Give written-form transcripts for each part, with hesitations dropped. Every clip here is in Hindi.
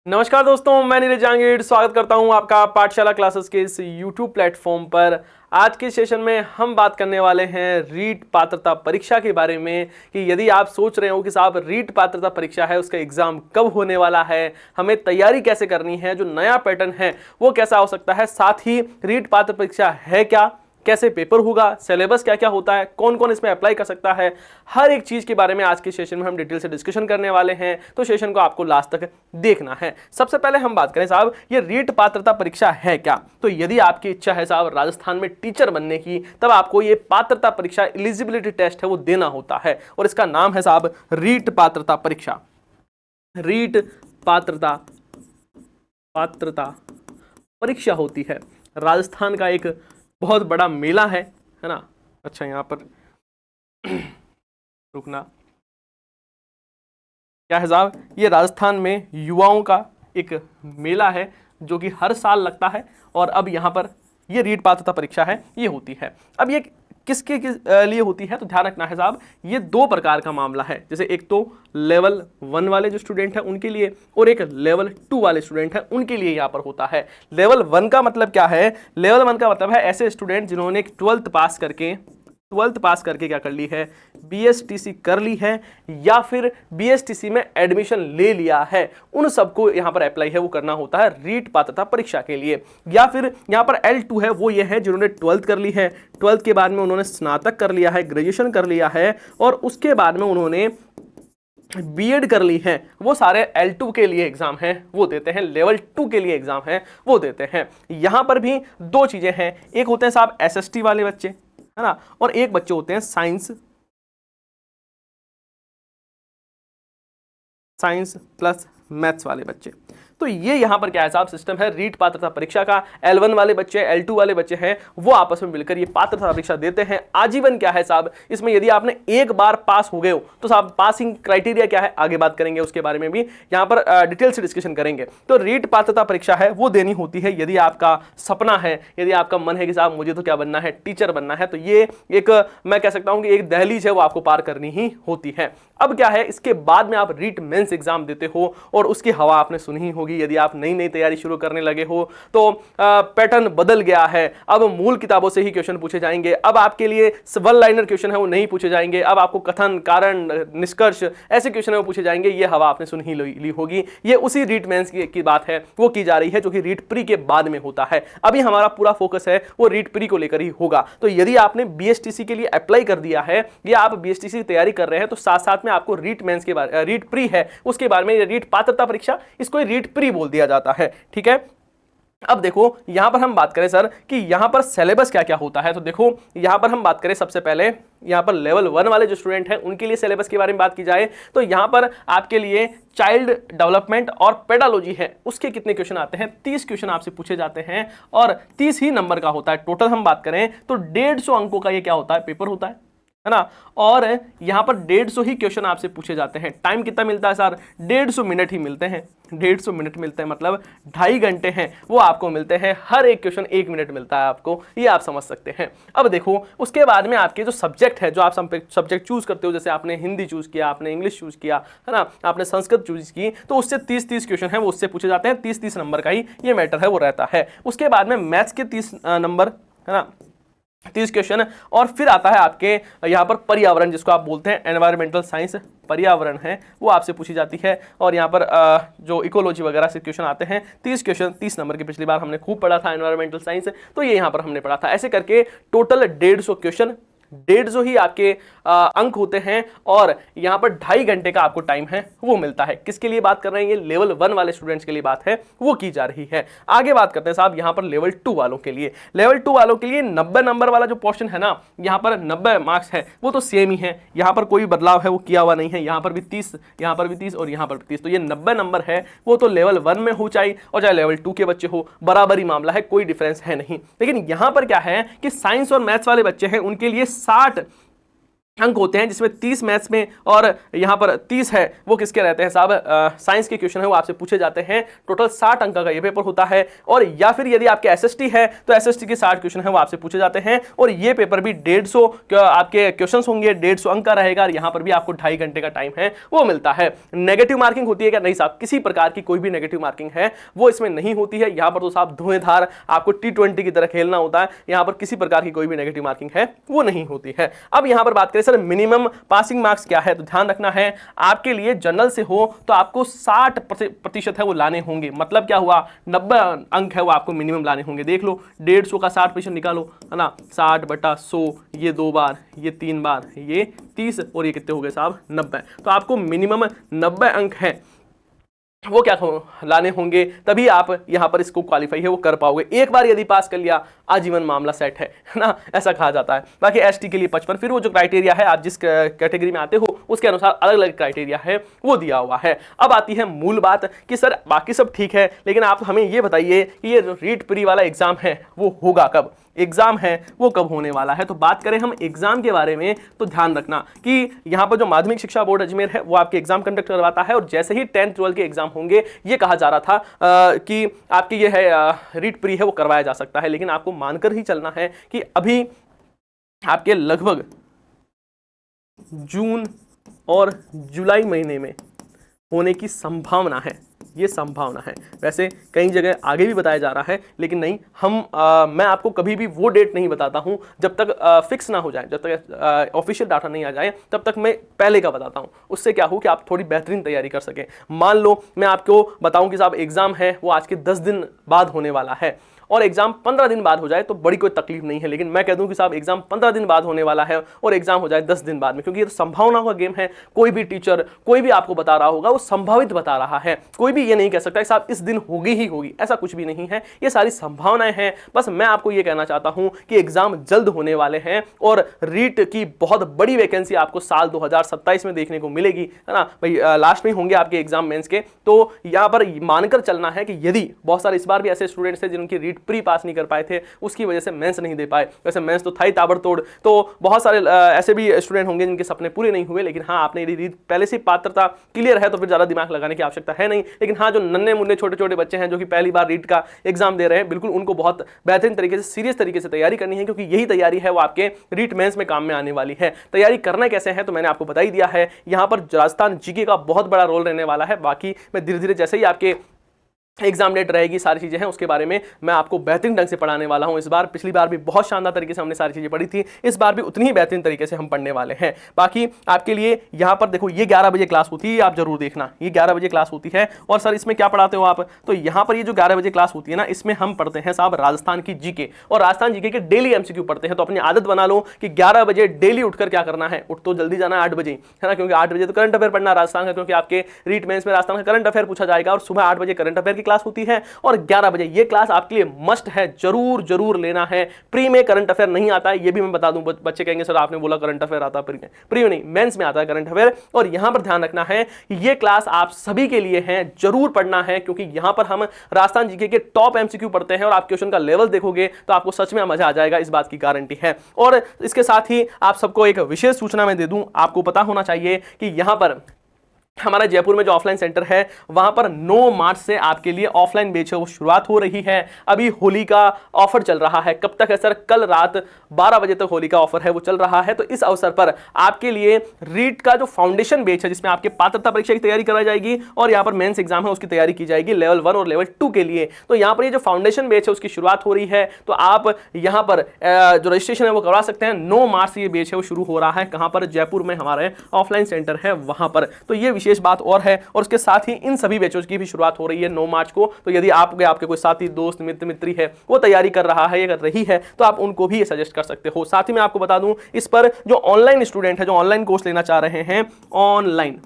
नमस्कार दोस्तों, मैं नीरज जहांगीर स्वागत करता हूं आपका पाठशाला क्लासेस के इस YouTube प्लेटफॉर्म पर। आज के सेशन में हम बात करने वाले हैं रीट पात्रता परीक्षा के बारे में कि यदि आप सोच रहे हो कि साहब रीट पात्रता परीक्षा है उसका एग्जाम कब होने वाला है, हमें तैयारी कैसे करनी है, जो नया पैटर्न है वो कैसा हो सकता है, साथ ही रीट पात्र परीक्षा है क्या, कैसे पेपर होगा, सिलेबस क्या क्या होता है, कौन कौन इसमें अप्लाई कर सकता है, हर एक चीज के बारे में आज के सेशन में हम डिटेल से डिस्कशन करने वाले हैं। तो सेशन को आपको लास्ट तक देखना है। सबसे पहले हम बात करें साहब ये रीट पात्रता परीक्षा है क्या। तो यदि आपकी इच्छा है साहब राजस्थान में टीचर बनने की, तब आपको ये पात्रता परीक्षा एलिजिबिलिटी टेस्ट है वो देना होता है और इसका नाम है साहब रीट पात्रता परीक्षा। रीट पात्रता पात्रता परीक्षा होती है। राजस्थान का एक बहुत बड़ा मेला है ना। अच्छा, यहां पर रुकना, क्या है साहब, ये राजस्थान में युवाओं का एक मेला है जो कि हर साल लगता है और अब यहां पर ये रीट पात्रता परीक्षा है ये होती है। अब ये किसके लिए होती है, तो ध्यान रखना है साहब ये दो प्रकार का मामला है। जैसे एक तो लेवल 1 वाले जो स्टूडेंट हैं उनके लिए और एक लेवल 2 वाले स्टूडेंट हैं उनके लिए यहाँ पर होता है। लेवल 1 का मतलब क्या है, लेवल 1 का मतलब है ऐसे स्टूडेंट जिन्होंने 12th पास करके क्या कर ली है, बीएसटीसी कर ली है या फिर बीएसटीसी में एडमिशन ले लिया है, उन सबको यहां पर अप्लाई है वो करना होता है रीट पात्रता परीक्षा के लिए। या फिर यहां पर L2 है, वो ये है जिन्होंने 12th कर ली है, 12th के बाद में उन्होंने स्नातक कर लिया है, ग्रेजुएशन कर लिया है और उसके बाद में उन्होंने बीएड कर ली है, वो सारे L2 के लिए एग्जाम हैं वो देते हैं, लेवल 2 के लिए एग्जाम है वो देते हैं। यहां पर भी दो चीजें हैं, एक होते हैं साहब एसएसटी वाले बच्चे है ना, और एक बच्चे होते हैं साइंस प्लस मैथ्स वाले बच्चे। तो ये यहां पर क्या है साहब सिस्टम है रीट पात्रता परीक्षा का। L1 वाले बच्चे, L2 वाले बच्चे हैं वो आपस में मिलकर ये पात्रता परीक्षा देते हैं। आजीवन क्या है साहब, इसमें यदि आपने एक बार पास हो गए हो तो साहब पासिंग क्राइटेरिया क्या है आगे बात करेंगे, उसके बारे में भी यहां पर डिटेल से डिस्कशन करेंगे। तो रीट पात्रता परीक्षा है वो देनी होती है यदि आपका सपना है, यदि आपका मन है कि साहब मुझे तो क्या बनना है, टीचर बनना है, तो ये एक मैं कह सकता हूं कि एक दहलीज है वो आपको पार करनी ही होती है। अब क्या है, इसके बाद में आप रीट मेंस एग्जाम देते हो और उसकी हवा आपने सुनी ही होगी। यदि आप नई नई तैयारी शुरू करने लगे हो तो पैटर्न बदल गया है, अब मूल किताबों से ही क्वेश्चन पूछे जाएंगे, अब आपके लिए वन लाइनर क्वेश्चन है वो नहीं पूछे जाएंगे, अब आपको कथन, कारण, निष्कर्ष ऐसे क्वेश्चन है वो पूछे जाएंगे। ये हवा आपने सुनी ही ली होगी। ये उसी रीट मेंस की बात है वो की जा रही है जो कि रीट प्री के बाद में होता है। अभी हमारा पूरा फोकस है वो रीट प्री को लेकर ही होगा। तो यदि आपने बीएसटीसी के लिए अप्लाई कर दिया है या आप बीएसटीसी की तैयारी कर रहे हैं तो साथ साथ में आपको रीट मेंस के बारे, रीट प्री है उसके बारे में, रीट पात्रता परीक्षा इसको रीट प्री बोल दिया जाता है, ठीक है। अब देखो यहां पर हम बात करें सर कि यहां पर सिलेबस क्या क्या होता है, तो देखो यहां पर हम बात करें सबसे पहले यहां पर लेवल 1 वाले जो स्टूडेंट हैं उनके लिए सिलेबस के बारे में बात की जाए तो यहां पर आपके लिए चाइल्ड डेवलपमेंट और पेडालॉजी है उसके कितने क्वेश्चन आते हैं, 30 क्वेश्चन आपसे पूछे जाते हैं और 30 ही नंबर का होता है। टोटल हम बात करें तो 150 अंकों का ये क्या होता है, पेपर होता है ना। और यहां पर 150 ही क्वेश्चन आपसे पूछे जाते हैं। टाइम कितना मिलता है सर, 150 मिनट ही मिलते हैं, 150 मिनट मिलते हैं, मतलब 2.5 घंटे हैं वो आपको मिलते हैं। हर एक क्वेश्चन 1 मिनट मिलता है आपको, ये आप समझ सकते हैं। अब देखो उसके बाद में आपके जो सब्जेक्ट है, जो आप सब्जेक्ट चूज करते हो, जैसे आपने हिंदी चूज किया, आपने इंग्लिश चूज किया है ना, आपने संस्कृत चूज की, तो उससे 30-30 क्वेश्चन है वो उससे पूछे जाते हैं। 30-30 नंबर का ही ये मैटर है वो रहता है। उसके बाद में मैथ्स के 30 नंबर है ना, 30 क्वेश्चन। और फिर आता है आपके यहाँ पर पर्यावरण, जिसको आप बोलते हैं एनवायरमेंटल साइंस, पर्यावरण है वो आपसे पूछी जाती है। और यहाँ पर जो इकोलॉजी वगैरह से क्वेश्चन आते हैं, 30 क्वेश्चन 30 नंबर की पिछली बार हमने खूब पढ़ा था एनवायरमेंटल साइंस, तो ये यहाँ पर हमने पढ़ा था। ऐसे करके टोटल 150 क्वेश्चन, 150 ही आपके अंक होते हैं और यहाँ पर 2.5 घंटे का आपको टाइम है वो मिलता है। किसके लिए बात कर रहे हैं, ये लेवल 1 वाले स्टूडेंट्स के लिए बात है वो की जा रही है। आगे बात करते हैं साहब यहाँ पर लेवल 2 वालों के लिए। लेवल 2 वालों के लिए 90 नंबर वाला जो पोर्शन है ना, यहाँ पर 90 मार्क्स है वो तो सेम ही है, यहाँ पर कोई बदलाव है वो किया हुआ नहीं है। यहाँ पर भी 30, यहाँ पर भी 30 और यहाँ पर भी 30, तो ये 90 नंबर है वो तो लेवल 1 में हो चाहे और चाहे लेवल 2 के बच्चे हो, बराबर ही मामला है, कोई डिफरेंस है नहीं। लेकिन यहाँ पर क्या है कि साइंस और मैथ्स वाले बच्चे हैं उनके लिए 60 अंक होते हैं, जिसमें 30 मैथ्स में और यहाँ पर 30 है वो किसके रहते हैं साहब, साइंस के क्वेश्चन है वो आपसे पूछे जाते हैं। टोटल 60 अंक का ये पेपर होता है। और या फिर यदि आपके एसएसटी है तो एसएसटी के 60 क्वेश्चन है वो आपसे पूछे जाते हैं। और ये पेपर भी 150 आपके क्वेश्चन होंगे, 150 अंक का रहेगा। और यहाँ पर भी आपको 2.5 घंटे का टाइम है वो मिलता है। नेगेटिव मार्किंग होती है क्या? नहीं साहब, किसी प्रकार की कोई भी नेगेटिव मार्किंग है वो इसमें नहीं होती है। यहाँ पर तो साहब धुएंधार आपको T20 की तरह खेलना होता है। यहाँ पर किसी प्रकार की कोई भी नेगेटिव मार्किंग है वो नहीं होती है। अब यहाँ पर बात करें सर मिनिमम पासिंग मार्क्स क्या है, तो ध्यान रखना है आपके लिए जनरल से हो तो आपको 60% है वो लाने होंगे। मतलब क्या हुआ, 90 अंक है वो आपको मिनिमम लाने होंगे। देख लो 150 का 60% निकालो, है ना, 60/100, ये 2 बार, ये 3 बार, ये 30 और ये कितने हो गए साहब 90। तो आपको मिनिमम 90 अंक है वो क्या लाने होंगे, तभी आप यहां पर इसको क्वालिफाई है वो कर पाओगे। एक बार यदि पास कर लिया आजीवन मामला सेट है ना, ऐसा कहा जाता है। बाकी एसटी के लिए 55, फिर वो जो क्राइटेरिया है आप जिस कैटेगरी में आते हो उसके अनुसार अलग अलग क्राइटेरिया है वो दिया हुआ है। अब आती है मूल बात कि सर बाकी सब ठीक है, लेकिन आप हमें ये बताइए कि ये रीट प्री वाला एग्जाम है वो होगा कब, एग्जाम है वो कब होने वाला है। तो बात करें हम एग्जाम के बारे में तो ध्यान रखना कि यहाँ पर जो माध्यमिक शिक्षा बोर्ड अजमेर है वो आपके एग्जाम कंडक्ट करवाता है। और जैसे ही 10th 12th के एग्जाम होंगे, ये कहा जा रहा था कि आपकी ये है रीट प्री है वो करवाया जा सकता है। लेकिन आपको मानकर ही चलना है कि अभी आपके लगभग जून और जुलाई महीने में होने की संभावना है, ये संभावना है। वैसे कई जगह आगे भी बताया जा रहा है, लेकिन नहीं मैं आपको कभी भी वो डेट नहीं बताता हूं जब तक फिक्स ना हो जाए, जब तक ऑफिशियल डाटा नहीं आ जाए तब तक मैं पहले का बताता हूं। उससे क्या हो कि आप थोड़ी बेहतरीन तैयारी कर सकें। मान लो मैं आपको बताऊं कि साहब एग्जाम है वो आज के 10 दिन बाद होने वाला है और एग्जाम 15 दिन बाद हो जाए तो बड़ी कोई तकलीफ नहीं है। लेकिन मैं कह दूं कि साहब एग्जाम 15 दिन बाद होने वाला है और एग्जाम हो जाए 10 दिन बाद में, क्योंकि ये तो संभावनाओं का गेम है। कोई भी टीचर कोई भी आपको बता रहा होगा वो संभावित बता रहा है, कोई भी ये नहीं कह सकता कि साहब इस दिन होगी ही होगी, ऐसा कुछ भी नहीं है। ये सारी संभावनाएं हैं। बस मैं आपको ये कहना चाहता हूं कि एग्जाम जल्द होने वाले हैं और रीट की बहुत बड़ी वैकेंसी आपको साल 2027 में देखने को मिलेगी, है ना भाई। लास्ट में होंगे आपके एग्जाम मेंस के, तो यहां पर मानकर चलना है कि यदि बहुत सारे इस बार भी ऐसे स्टूडेंट्स थे जिनकी रीट प्री पास नहीं कर पाए थे, उसकी वजह से मेंस नहीं दे पाए। वैसे मेंस तो था ही ताबड़तोड़, तो बहुत सारे ऐसे भी स्टूडेंट होंगे जिनके सपने पूरे नहीं हुए। लेकिन हाँ, आपने यदि पहले से पात्रता क्लियर है तो फिर ज्यादा दिमाग लगाने की आवश्यकता है नहीं। लेकिन हाँ, जो नन्हे मुन्ने छोटे छोटे बच्चे हैं जो कि पहली बार रीट का एग्जाम दे रहे हैं, बिल्कुल उनको बहुत बेहतरीन तरीके से सीरियस तरीके से तैयारी करनी है, क्योंकि यही तैयारी है वो आपके रीट मेंस में काम में आने वाली है। तैयारी करना कैसे है तो मैंने आपको बता ही दिया है। यहां पर राजस्थान जीके का बहुत बड़ा रोल रहने वाला है। बाकी मैं धीरे धीरे जैसे ही आपके एग्जाम डेट रहेगी, सारी चीजें हैं उसके बारे में मैं आपको बेहतरीन ढंग से पढ़ाने वाला हूं इस बार। पिछली बार भी बहुत शानदार तरीके से हमने सारी चीजें पढ़ी थी, इस बार भी उतनी ही बेहतरीन तरीके से हम पढ़ने वाले हैं। बाकी आपके लिए यहां पर देखो ये 11 बजे क्लास होती है, आप जरूर देखना, ये 11 बजे क्लास होती है। और सर इसमें क्या पढ़ाते हो आप, तो यहां पर ये जो 11 बजे क्लास होती है ना, इसमें हम पढ़ते हैं साहब राजस्थान की जीके और राजस्थान जीके के डेली एमसीक्यू पढ़ते हैं। तो अपनी आदत बना लो कि 11 बजे डेली उठकर क्या करना है, उठ तो जल्दी जाना है 8 बजे, है ना, क्योंकि 8 बजे तो करंट अफेयर पढ़ना राजस्थान का, क्योंकि आपके रीट मेंस में राजस्थान का करंट अफेयर पूछा जाएगा और सुबह 8 बजे करंट अफेयर की क्लास होती है और 11 बजे ये क्लास आपके लिए मस्ट है, जरूर जरूर लेना है। प्री में करंट अफेयर नहीं आता है, ये भी मैं बता दूं। बच्चे कहेंगे सर आपने बोला करंट अफेयर आता है प्री में, प्री में नहीं, मेंस में आता है करंट अफेयर। और यहां पर ध्यान रखना है ये क्लास आप सभी के लिए है, जरूर पढ़ना है, क्योंकि यहां पर हम राजस्थान जीके के टॉप एमसीक्यू पढ़ते हैं और आप क्वेश्चन का लेवल देखोगे तो आपको सच में मजा आ जाएगा, इस बात की गारंटी है। और इसके साथ ही आप सबको एक विशेष सूचना मैं दे दूं, आपको पता होना चाहिए कि यहां पर हमारा जयपुर में जो ऑफलाइन सेंटर है वहां पर 9 मार्च से आपके लिए ऑफलाइन बैच है वो शुरुआत हो रही है। अभी होली का ऑफर चल रहा है, कब तक है सर, कल रात 12 बजे तक होली का ऑफर है वो चल रहा है। तो इस अवसर पर आपके लिए रीट का जो फाउंडेशन बैच है जिसमें आपके पात्रता परीक्षा की तैयारी कराई जाएगी और यहाँ पर मेंस एग्जाम है उसकी तैयारी की जाएगी लेवल 1 और लेवल 2 के लिए। तो यहाँ पर ये जो फाउंडेशन बैच है उसकी शुरुआत हो रही है, तो आप यहाँ पर जो रजिस्ट्रेशन है वो करवा सकते हैं। 9 मार्च से ये बैच है वो शुरू हो रहा है, कहाँ पर, जयपुर में हमारे ऑफलाइन सेंटर है वहां पर। तो ये विशेष बात और है। और उसके साथ ही इन सभी बैचों की भी शुरुआत हो रही है 9 मार्च को। तो यदि आपके कोई साथी दोस्त मित्र मित्री है वो तैयारी कर रहा है या कर रही है तो आप उनको भी ये सजेस्ट कर सकते हो। साथ ही मैं आपको बता दूं, इस पर जो ऑनलाइन स्टूडेंट है जो ऑनलाइन कोर्स लेना चाह रहे हैं, ऑनलाइन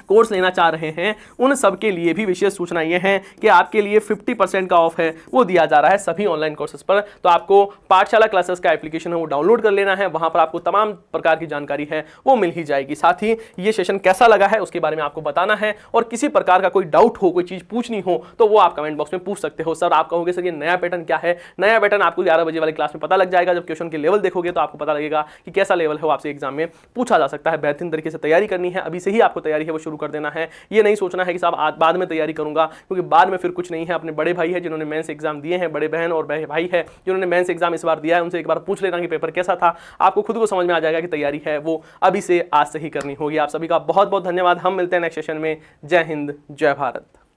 कोर्स लेना चाह रहे हैं उन सब के लिए भी विशेष सूचना ये है कि आपके लिए 50% का ऑफ है वो दिया जा रहा है सभी ऑनलाइन कोर्सेज पर। तो आपको पाठशाला क्लासेस का एप्लीकेशन है वो डाउनलोड कर लेना है, वहां पर आपको तमाम प्रकार की जानकारी है वो मिल ही जाएगी। साथ ही ये सेशन कैसा लगा है उसके बारे में आपको बताना है, और किसी प्रकार का कोई डाउट हो, कोई चीज पूछनी हो तो वो आप कमेंट बॉक्स में पूछ सकते हो। सर आप कहोगे सर ये नया पैटर्न क्या है, नया पैटर्न आपको 11 बजे वाली क्लास में पता लग जाएगा। जब क्वेश्चन के लेवल देखोगे तो आपको पता लगेगा कि कैसा लेवल है वो आपसे एग्जाम में पूछा जा सकता है। बेहतरीन तरीके से तैयारी करनी है, अभी से ही आपको तैयारी है वो शुरू कर देना है। ये नहीं सोचना है कि साहब बाद में तैयारी करूंगा, क्योंकि बाद में फिर कुछ नहीं है। अपने बड़े भाई है जिन्होंने मेंस एग्जाम दिए हैं, बड़े बहन और भाई है जिन्होंने मेंस एग्जाम इस बार दिया है, उनसे एक बार पूछ लेना कि पेपर कैसा था। आपको खुद को समझ में आ जाएगा कि तैयारी है वो अभी से आज से ही करनी होगी। आप सभी का बहुत बहुत धन्यवाद। हम मिलते हैं नेक्स्ट सेशन में। जय हिंद, जय भारत।